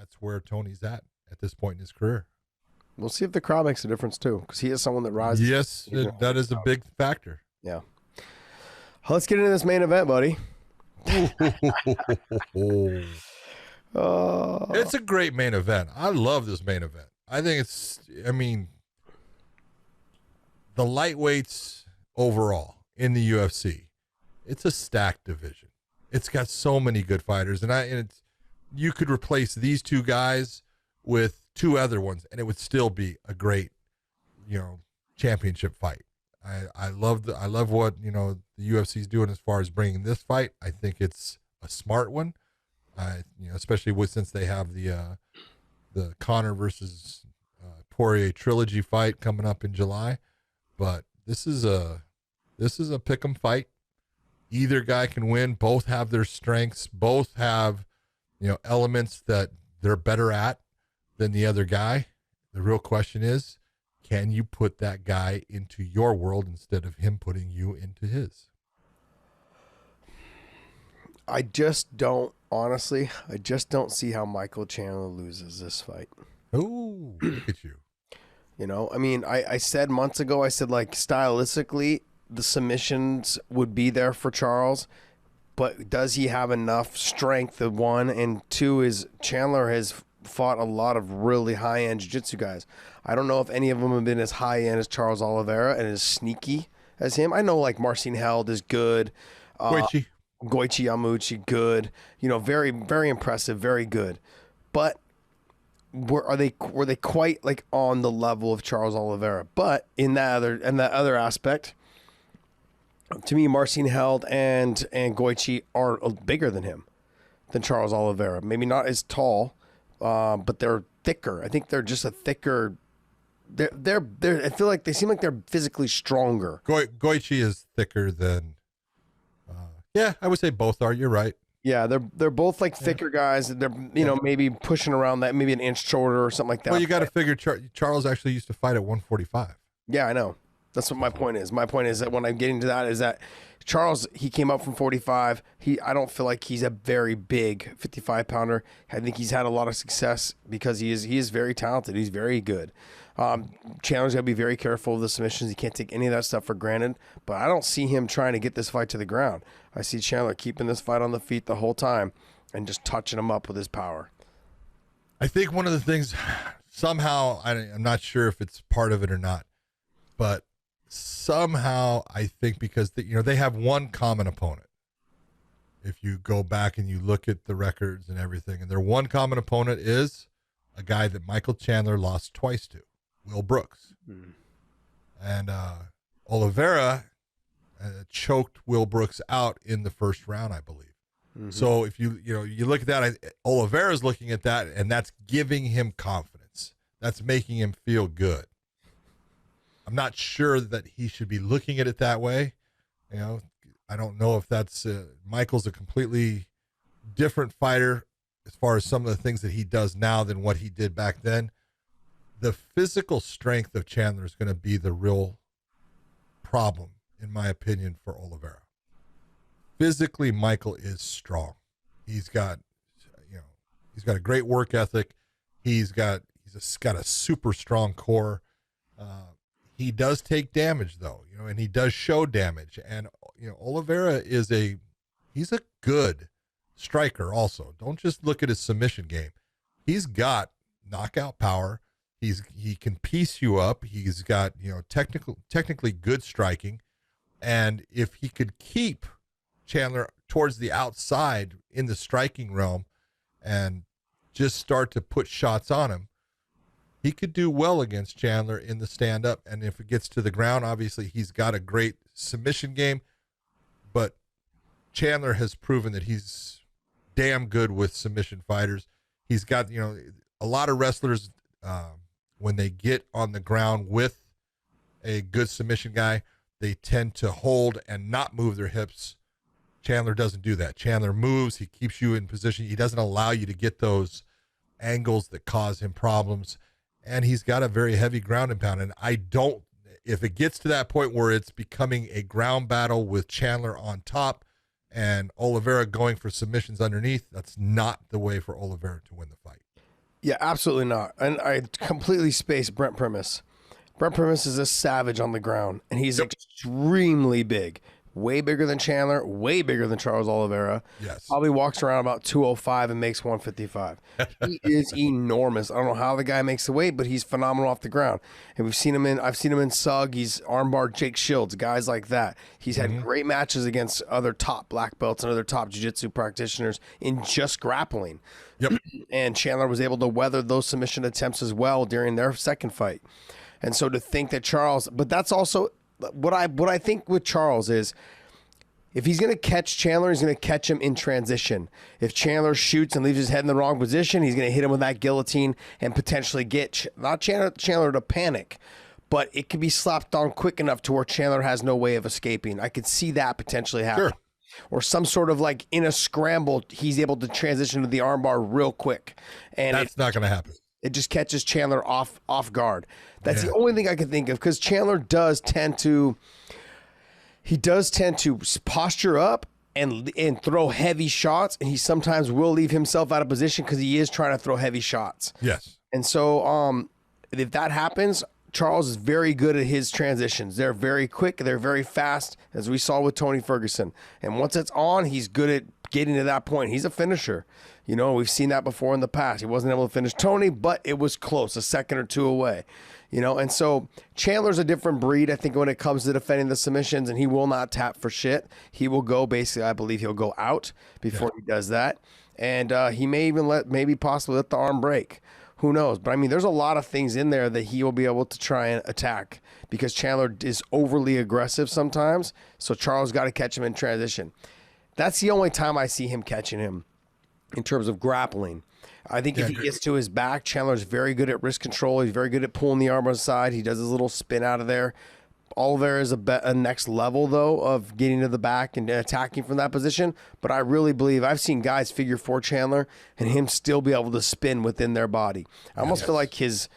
that's where Tony's at this point in his career. We'll see if the crowd makes a difference too, because he is someone that rises. Yes, that is a big factor. Yeah. Let's get into this main event, buddy. It's a great main event. I love this main event. I think the lightweights overall in the UFC, it's a stacked division. It's got so many good fighters, you could replace these two guys with two other ones, and it would still be a great, championship fight. I love what the UFC is doing as far as bringing this fight. I think it's a smart one. Especially since they have the Conor versus Poirier trilogy fight coming up in July. But this is a pick'em fight. Either guy can win. Both have their strengths. Both have elements that they're better at than the other guy. The real question is, can you put that guy into your world instead of him putting you into his? I just don't see how Michael Chandler loses this fight. Oh, look at you. I said months ago, like, stylistically, the submissions would be there for Charles, but does he have enough strength, one? And two is Chandler has fought a lot of really high-end jiu-jitsu guys. I don't know if any of them have been as high-end as Charles Oliveira and as sneaky as him. I know, like, Marcin Held is good. Goichi Yamuchi, good. Very, very impressive, very good. But were they quite like on the level of Charles Oliveira? But in that other aspect, to me, Marcin Held and Goichi are bigger than Charles Oliveira. Maybe not as tall, but they're thicker. I think they're just a thicker. They're. I feel like they seem like they're physically stronger. Goichi is thicker than. Yeah, I would say both are. You're right. Yeah, they're both like thicker guys. They're maybe pushing around that, maybe an inch shorter or something like that. Well, you got to figure Charles actually used to fight at 145. Yeah, I know. That's what my point is. My point is that when I'm getting to that is that Charles, he came up from 45. I don't feel like he's a very big 55 pounder. I think he's had a lot of success because he is very talented. He's very good. Chandler's got to be very careful of the submissions. He can't take any of that stuff for granted, but I don't see him trying to get this fight to the ground. I see Chandler keeping this fight on the feet the whole time and just touching him up with his power. I think one of the things, somehow, I'm not sure if it's part of it or not, but somehow I think because they have one common opponent. If you go back and you look at the records and everything, and their one common opponent is a guy that Michael Chandler lost twice to, Will Brooks. And Oliveira choked Will Brooks out in the first round, I believe. So if you look at that, Oliveira's looking at that, and that's giving him confidence. That's making him feel good. I'm not sure that he should be looking at it that way. I don't know if that's Michael's a completely different fighter as far as some of the things that he does now than what he did back then. The physical strength of Chandler is going to be the real problem, in my opinion, for Oliveira. Physically, Michael is strong. He's got a great work ethic. He's got a super strong core. He does take damage though, and he does show damage. And Oliveira he's a good striker also. Don't just look at his submission game. He's got knockout power. He can piece you up. He's got, technically good striking. And if he could keep Chandler towards the outside in the striking realm and just start to put shots on him, he could do well against Chandler in the stand-up. And if it gets to the ground, obviously he's got a great submission game. But Chandler has proven that he's damn good with submission fighters. He's got, a lot of wrestlers, when they get on the ground with a good submission guy, they tend to hold and not move their hips. Chandler doesn't do that. Chandler moves. He keeps you in position. He doesn't allow you to get those angles that cause him problems. And he's got a very heavy ground and pound. And if it gets to that point where it's becoming a ground battle with Chandler on top and Oliveira going for submissions underneath, that's not the way for Oliveira to win the fight. Yeah, absolutely not. And I completely spaced Brent Primus. Brent Primus is a savage on the ground, and he's extremely big. Way bigger than Chandler, way bigger than Charles Oliveira. Yes. Probably walks around about 205 and makes 155. He is enormous. I don't know how the guy makes the weight, but he's phenomenal off the ground. And I've seen him in Sug. He's armbarred Jake Shields, guys like that. He's had great matches against other top black belts and other top jiu-jitsu practitioners in just grappling. Yep. And Chandler was able to weather those submission attempts as well during their second fight. And so to think that Charles, but that's also what I think with Charles is, if he's going to catch Chandler, he's going to catch him in transition. If Chandler shoots and leaves his head in the wrong position, he's going to hit him with that guillotine and potentially get not Chandler to panic, but it can be slapped on quick enough to where Chandler has no way of escaping. I could see that potentially happen. Sure. Or some sort of like in a scramble, he's able to transition to the armbar real quick. And that's not going to happen. It just catches Chandler off guard. That's the only thing I can think of, because Chandler does tend to posture up and throw heavy shots, and he sometimes will leave himself out of position because he is trying to throw heavy shots. Yes. And so if that happens, Charles is very good at his transitions. They're very quick. They're very fast, as we saw with Tony Ferguson. And once it's on, he's good at getting to that point. He's a finisher. You know, we've seen that before in the past. He wasn't able to finish Tony, but it was close, a second or two away. You know, and so Chandler's a different breed, I think, when it comes to defending the submissions, and he will not tap for shit. He will go, basically, I believe he'll go out before he does that. And he may even possibly let the arm break. Who knows? But I mean, there's a lot of things in there that he will be able to try and attack, because Chandler is overly aggressive sometimes. So Charles got to catch him in transition. That's the only time I see him catching him in terms of grappling. I think if he gets to his back, Chandler's very good at wrist control. He's very good at pulling the arm aside. He does his little spin out of there. Oliveira is a next level, though, of getting to the back and attacking from that position. But I really believe I've seen guys figure four Chandler and him still be able to spin within their body. I almost feel like his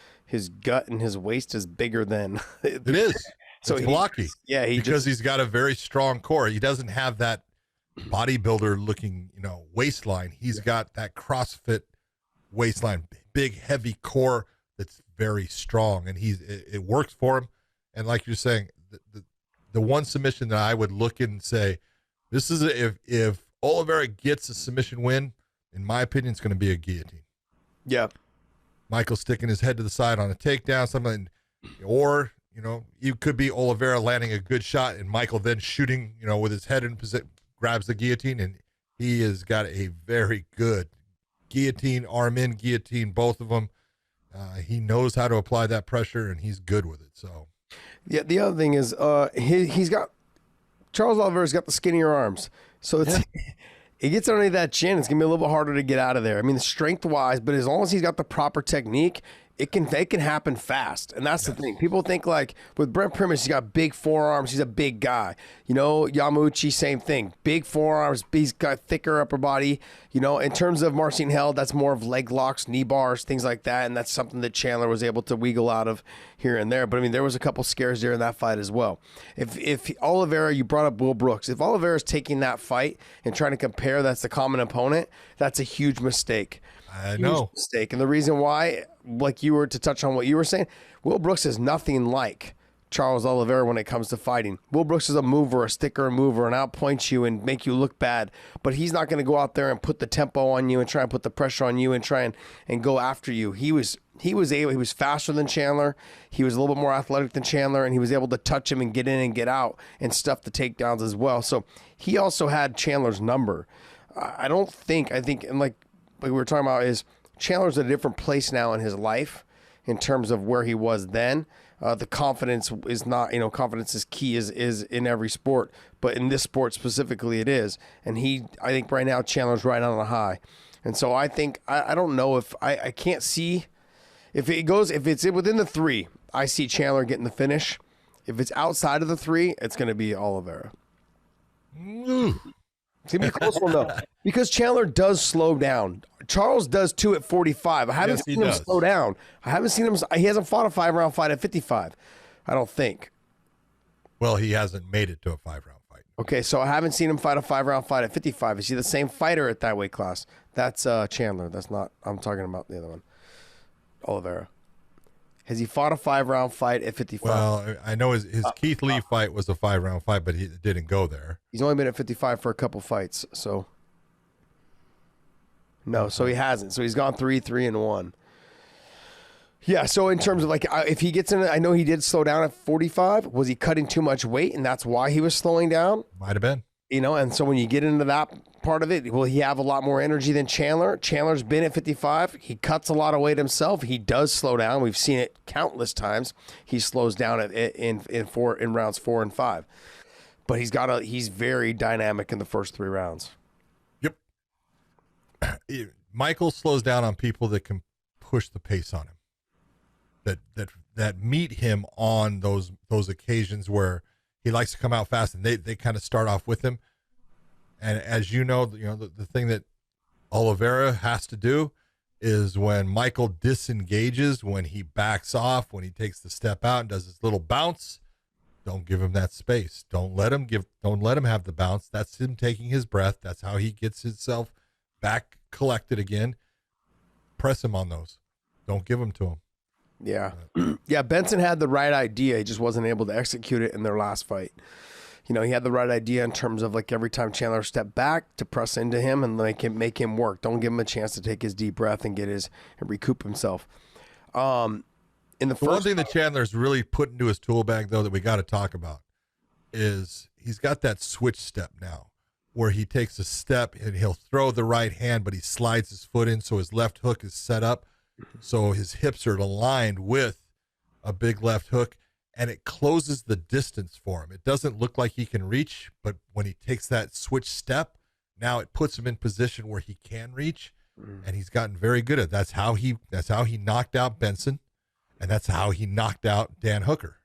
gut and his waist is bigger than it is. So it's blocky. Yeah, because he's got a very strong core. He doesn't have that bodybuilder looking, waistline. He's got that CrossFit waistline, big, heavy core that's very strong, and it works for him. And like you're saying, the one submission that I would look in and say, this is if Oliveira gets a submission win, in my opinion, it's going to be a guillotine. Yeah. Michael sticking his head to the side on a takedown, something, or, you could be Oliveira landing a good shot and Michael then shooting, with his head in position, grabs the guillotine, and he has got a very good guillotine, arm in guillotine, both of them. He knows how to apply that pressure, and he's good with it. So. Yeah, the other thing is he's got Charles Oliveira's got the skinnier arms, so it gets underneath that chin. It's gonna be a little bit harder to get out of there. I mean, strength wise, but as long as he's got the proper technique, it can happen fast. And that's the thing. People think like with Brent Primus, he's got big forearms. He's a big guy. Yamauchi, same thing. Big forearms. He's got thicker upper body. In terms of Marcin Held, that's more of leg locks, knee bars, things like that. And that's something that Chandler was able to wiggle out of here and there. But I mean, there was a couple scares there in that fight as well. If Oliveira, you brought up Will Brooks. If Oliveira's taking that fight and trying to compare that's the common opponent, that's a huge mistake. I know. Mistake. And the reason why, like you were to touch on what you were saying, Will Brooks is nothing like Charles Oliveira when it comes to fighting. Will Brooks is a mover, a sticker, a mover, and outpoint you and make you look bad. But he's not going to go out there and put the tempo on you and try and put the pressure on you and try and go after you. He was faster than Chandler. He was a little bit more athletic than Chandler, and he was able to touch him and get in and get out and stuff the takedowns as well. So he also had Chandler's number. I think, and like we were talking about, is Chandler's at a different place now in his life in terms of where he was then. The confidence is not, confidence is key is in every sport, but in this sport specifically it is. And I think right now Chandler's right on a high. And so I think, I don't know if I can't see if it's within the three, I see Chandler getting the finish. If it's outside of the three, it's going to be Oliveira. It's going to be a close one, though, because Chandler does slow down. Charles does too at 45. I haven't seen him slow down. I haven't seen him. He hasn't fought a 5-round fight at 55, I don't think. Well, he hasn't made it to a 5-round fight. Okay, so I haven't seen him fight a 5-round fight at 55. Is he the same fighter at that weight class? That's Chandler. That's not. I'm talking about the other one. Oliveira. Has he fought a 5-round fight at 55? Well, I know his Keith Lee fight was a 5-round fight, but he didn't go there. He's only been at 55 for a couple fights, so no, so he hasn't. So he's gone 3-3-1. Yeah, so in terms of like if he gets in, I know he did slow down at 45. Was he cutting too much weight, and that's why he was slowing down? Might have been. You know, and so when you get into that part of it, will he have a lot more energy than Chandler? Chandler's been at 55. He cuts a lot of weight himself. He does slow down. We've seen it countless times. He slows down in rounds 4 and 5. But he's very dynamic in the first 3 rounds. Yep. Michael slows down on people that can push the pace on him. That meet him on those occasions where he likes to come out fast, and they kind of start off with him. And as you know, the thing that Oliveira has to do is when Michael disengages, when he backs off, when he takes the step out and does his little bounce, don't give him that space. Don't let him have the bounce. That's him taking his breath. That's how he gets himself back collected again. Press him on those. Don't give them to him. Yeah. Yeah, Benson had the right idea. He just wasn't able to execute it in their last fight. He had the right idea in terms of like every time Chandler stepped back to press into him and make him work. Don't give him a chance to take his deep breath and recoup himself. In the one thing that Chandler's really put into his tool bag, though, that we got to talk about is he's got that switch step now where he takes a step and he'll throw the right hand, but he slides his foot in so his left hook is set up. So his hips are aligned with a big left hook, and it closes the distance for him. It doesn't look like he can reach, but when he takes that switch step, now it puts him in position where he can reach, and he's gotten very good at it. That's how he knocked out Benson, and that's how he knocked out Dan Hooker.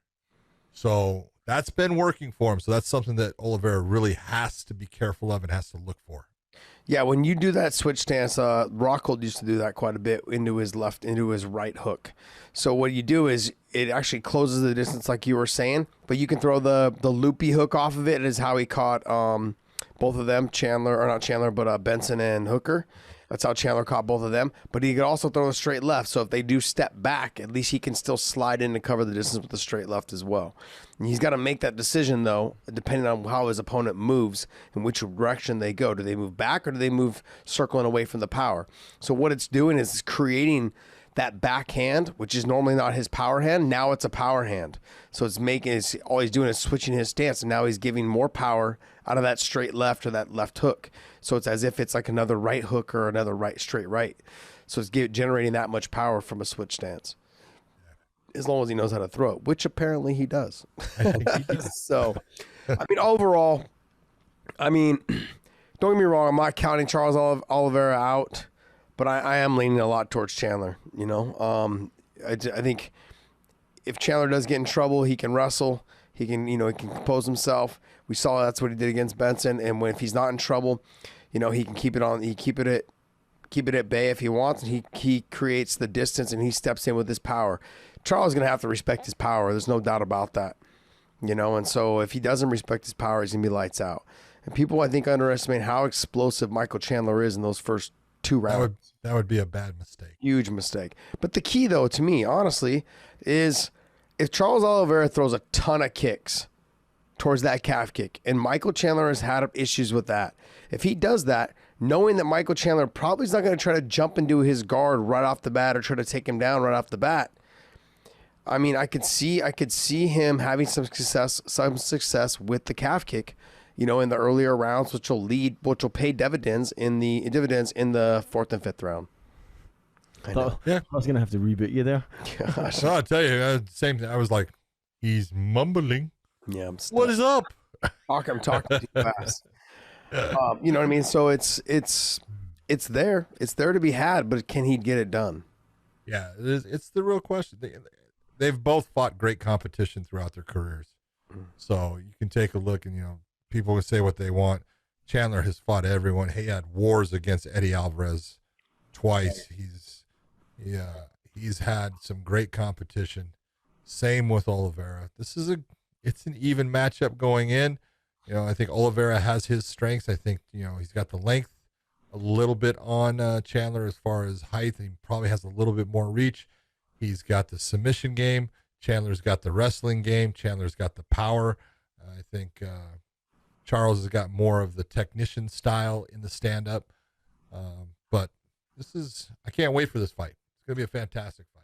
So that's been working for him. So that's something that Oliveira really has to be careful of and has to look for. Yeah, when you do that switch stance, Rockhold used to do that quite a bit into his right hook. So what you do is it actually closes the distance like you were saying, but you can throw the loopy hook off of it. Is how he caught both of them, Benson and Hooker. That's how Chandler caught both of them. But he could also throw a straight left. So if they do step back, at least he can still slide in to cover the distance with the straight left as well. And he's got to make that decision, though, depending on how his opponent moves and which direction they go. Do they move back or do they move circling away from the power? So what it's doing is it's creating that backhand, which is normally not his power hand. Now it's a power hand. So all he's doing is switching his stance, and now he's giving more power out of that straight left or that left hook. So it's as if it's like another right hook or another straight right. So it's generating that much power from a switch stance. As long as he knows how to throw it, which apparently he does. So, overall, don't get me wrong, I'm not counting Charles Oliveira out, but I am leaning a lot towards Chandler. I think if Chandler does get in trouble, he can wrestle. He can compose himself. We saw that's what he did against Benson. And if he's not in trouble, he can keep it at bay if he wants. And he creates the distance and he steps in with his power. Charles is going to have to respect his power. There's no doubt about that. And so if he doesn't respect his power, he's going to be lights out. And people, I think, underestimate how explosive Michael Chandler is in those first 2 rounds. That would be a bad mistake. Huge mistake. But the key, though, to me, honestly, is if Charles Oliveira throws a ton of kicks towards that calf kick, and Michael Chandler has had issues with that, if he does that, knowing that Michael Chandler probably is not going to try to jump into his guard right off the bat or try to take him down right off the bat, I could see him having some success with the calf kick, in the earlier rounds, which will pay dividends in the 4th and 5th round. I was going to have to reboot you there. Gosh. No, I'll tell you, same thing. I was like, he's mumbling. Yeah, I'm stuck. What is up? I'm talking too fast. You know what I mean? So it's there. It's there to be had, but can he get it done? Yeah, it's the real question. They've both fought great competition throughout their careers. So you can take a look and, people can say what they want. Chandler has fought everyone. He had wars against Eddie Alvarez twice. He's had some great competition. Same with Oliveira. It's an even matchup going in. I think Oliveira has his strengths. I think, he's got the length a little bit on Chandler as far as height. He probably has a little bit more reach. He's got the submission game. Chandler's got the wrestling game. Chandler's got the power. I think Charles has got more of the technician style in the stand-up. But I can't wait for this fight. It's going to be a fantastic fight.